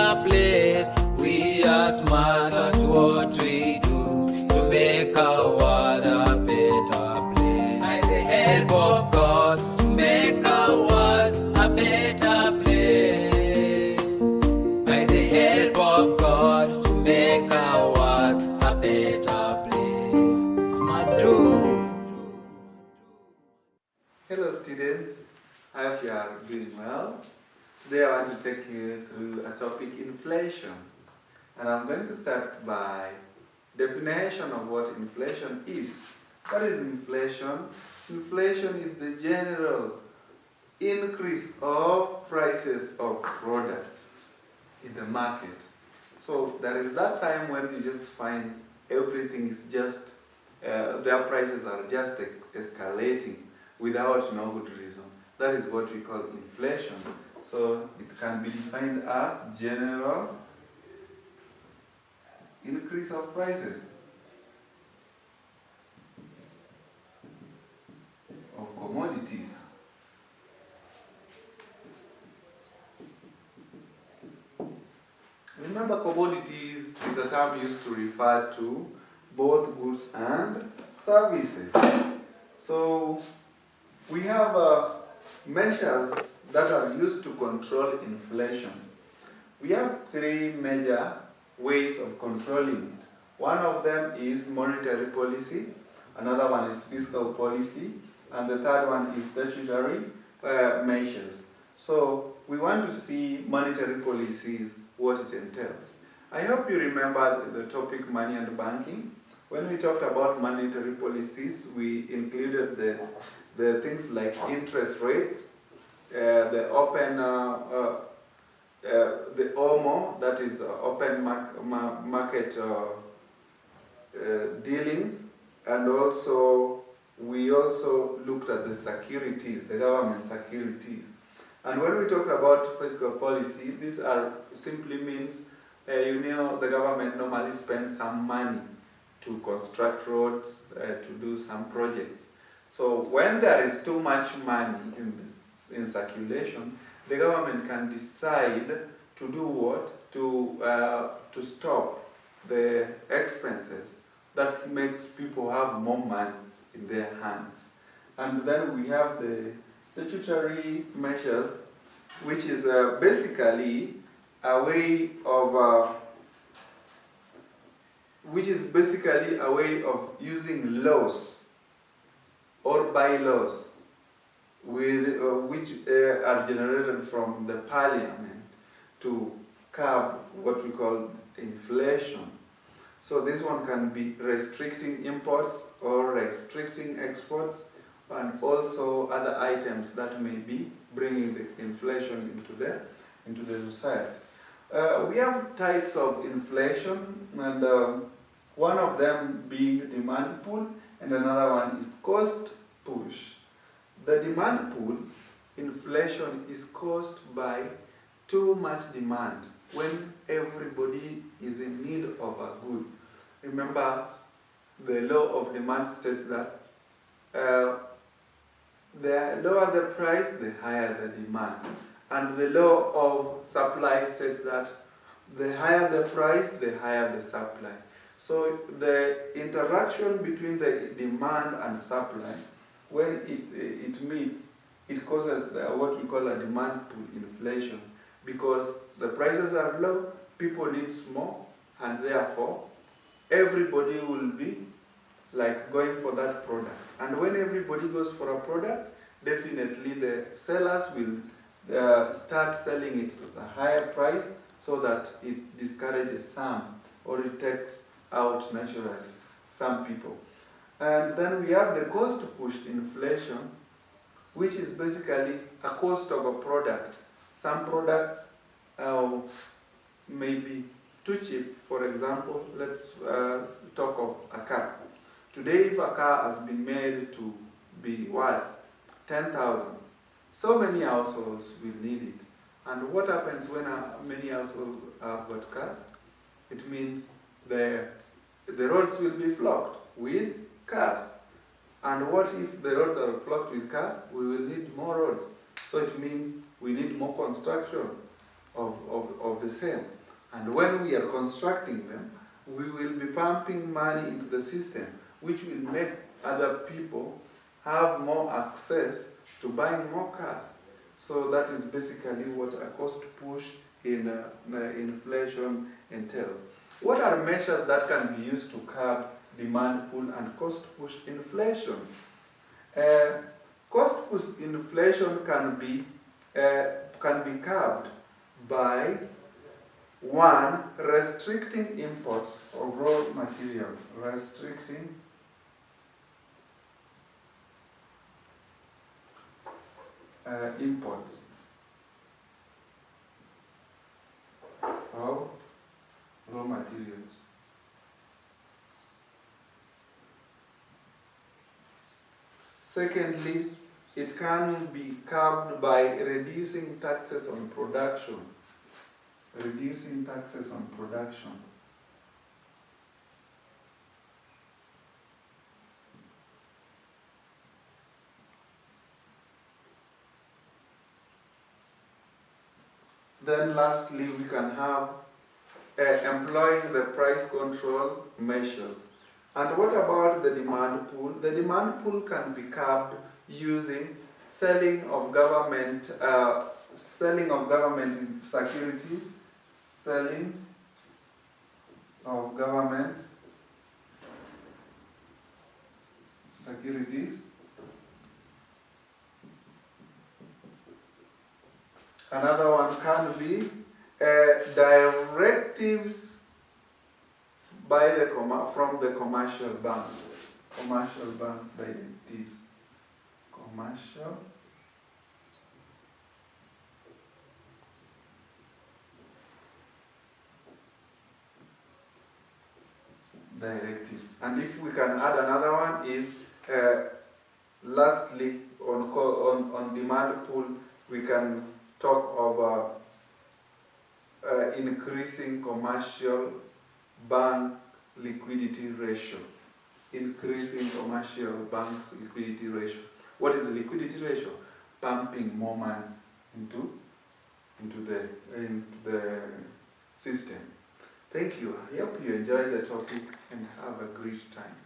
better place. We are smart at what we do to make our world a better place. By the help of God, to make our world a better place. By the help of God, to make our world a better place. Smart do. Hello students, I hope you are doing well. Today I want to take you through a topic, inflation. And I'm going to start by definition of what inflation is. What is inflation? Inflation is the general increase of prices of products in the market. So there is that time when you just find everything is just, their prices are just escalating without no good reason. That is what we call inflation. So it can be defined as general increase of prices of commodities. Remember, commodities is a term used to refer to both goods and services. So we have measures that are used to control inflation. We have three major ways of controlling it. One of them is monetary policy, another one is fiscal policy, and the third one is statutory measures. So we want to see monetary policies, what it entails. I hope you remember the topic money and banking. When we talked about monetary policies, we included the things like interest rates, the open, the OMO, that is open market dealings, and also we also looked at the securities, the government securities. And when we talk about fiscal policy, these are simply means, the government normally spends some money to construct roads, to do some projects. So when there is too much money in circulation, the government can decide to do what? To stop the expenses that makes people have more money in their hands. And then we have the statutory measures, which is basically a way of using laws or bylaws which are generated from the parliament to curb what we call inflation. So this one can be restricting imports or restricting exports, and also other items that may be bringing the inflation into the society. We have types of inflation, and one of them being demand pull, and another one is cost push. The demand pull inflation is caused by too much demand when everybody is in need of a good. Remember, the law of demand states that the lower the price, the higher the demand. And the law of supply says that the higher the price, the higher the supply. So the interaction between the demand and supply, when it meets, it causes what we call a demand pull inflation, because the prices are low, people need more, and therefore everybody will be like going for that product. And when everybody goes for a product, definitely the sellers will start selling it at a higher price, so that it discourages some, or it takes out naturally some people. And then we have the cost pushed inflation, which is basically a cost of a product. Some products may be too cheap. For example, let's talk of a car. Today, if a car has been made to be worth 10,000, so many households will need it. And what happens when many households have got cars? It means the roads will be flocked with cars. And what if the roads are flocked with cars? We will need more roads. So it means we need more construction. of the same. And when we are constructing them, we will be pumping money into the system, which will make other people have more access to buying more cars. So that is basically what a cost push in inflation entails. What are measures that can be used to curb demand pull and cost push inflation? Cost push inflation can be curbed by one, restricting imports of raw materials, restricting imports of raw materials. Secondly, it can be curbed by reducing taxes on production. Reducing taxes on production. Then lastly, we can have employing the price control measures. And what about the demand pool? The demand pool can be curbed using selling of government securities, selling of government securities. Another one can be directives from the commercial bank. Commercial banks directives. Commercial directives. And if we can add another one is lastly on demand pool, we can talk of increasing commercial bank liquidity ratio. Increasing commercial banks liquidity ratio. What is the liquidity ratio? Pumping more money into the system. Thank you. I hope you enjoy the topic and have a great time.